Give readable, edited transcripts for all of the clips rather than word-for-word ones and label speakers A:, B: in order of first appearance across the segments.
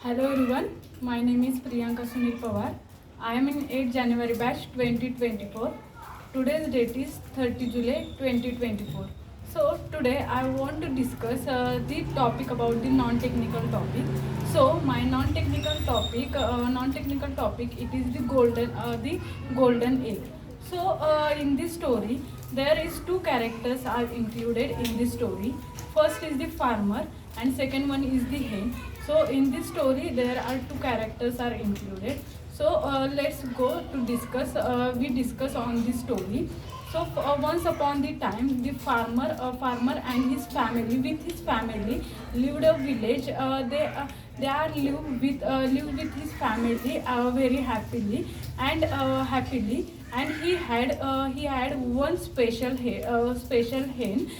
A: Hello everyone, my name is Priyanka Sunil Pawar. I am in 8 January batch 2024. Today's date is 30 July 2024. So today I want to discuss the topic about the non-technical topic. So my non-technical topic it is the golden egg. So in this story there is two characters are included in this story. First is the farmer and second one is the hen. So in this story there are two characters are included. So let's go to discuss. We discuss on this story. So once upon the time, the farmer and his family with his family lived a village. They are live with his family very happily. And he had one special hen.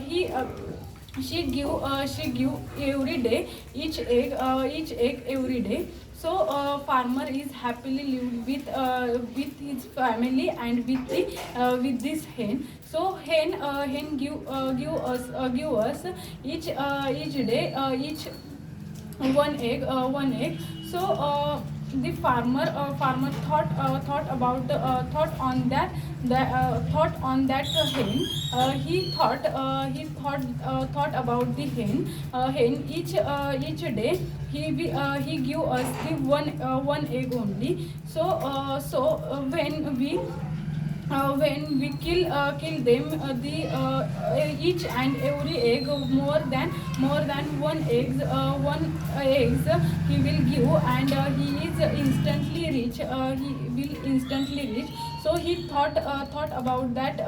A: He she give every day each egg every day. So farmer is happily lived with his family and with this hen. So hen give us each day each one egg. So the farmer thought on that hen. Thought about the hen each day he give us the one egg only. So when we kill them each and every egg more than one eggs he will give, and he is instantly rich. He will instantly rich. So he thought about that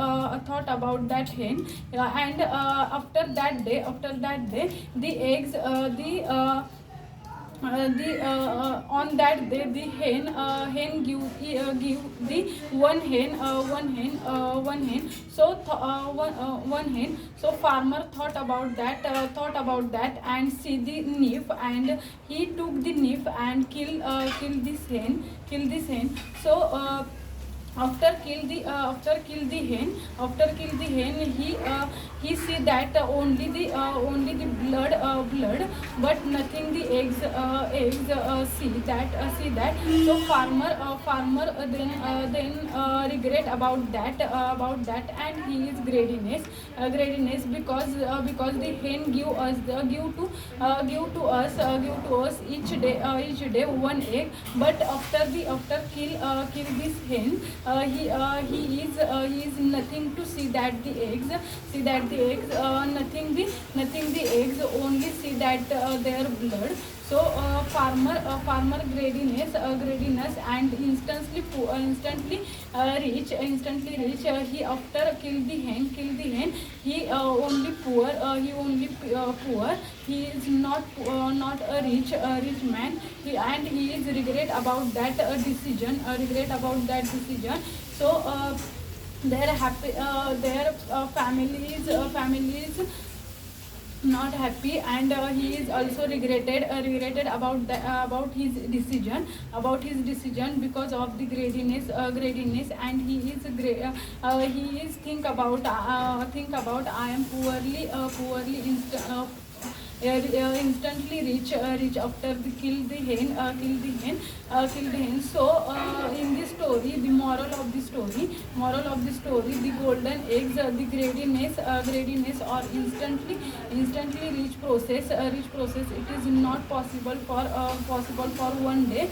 A: hen. And after that day the eggs the on that day the hen give the one hen. So one hen. So farmer thought about that and see the nymph, and he took the nymph and kill this hen. So after kill the hen he see that only the blood, but nothing the eggs see that. So farmer then regret about that, and he is greediness because the hen give to us each day one egg. But after kill this hen, he is nothing to see that the eggs nothing the eggs, only see that their blood. So farmer greediness and instantly rich. He after kill the hen he only poor. He is not a rich man. He is regret about that decision. So their families not happy, and he is also regretted about his decision because of the greediness. And he is think about I am instantly rich after the kill the hen. So in this story, the moral of the story, the golden eggs, the greediness or instantly rich process. It is not possible for one day.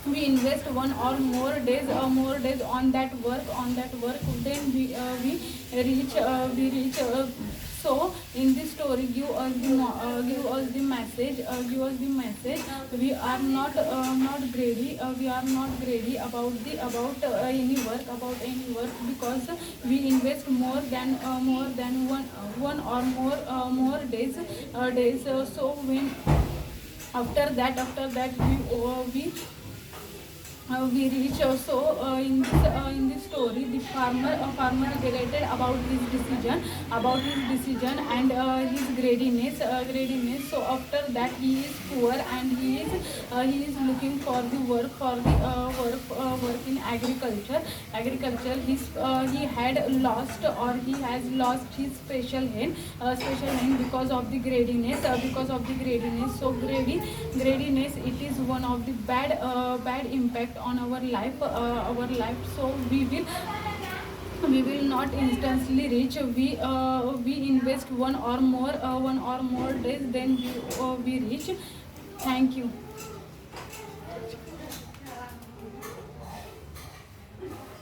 A: We invest one or more days on that work. Then we reach. So in this story give us the message. We are not greedy. We are not greedy about any work, because we invest more than one or more days. So when after that we reach. So in this story, the farmer regretted about his decision, and his greediness. So after that he is poor, and he is looking for the work in agriculture. He had lost, or he has lost his special hen because of the greediness. So greediness, it is one of the bad impact on our life. So we will not instantly reach. We invest one or more days, then we reach. Thank you.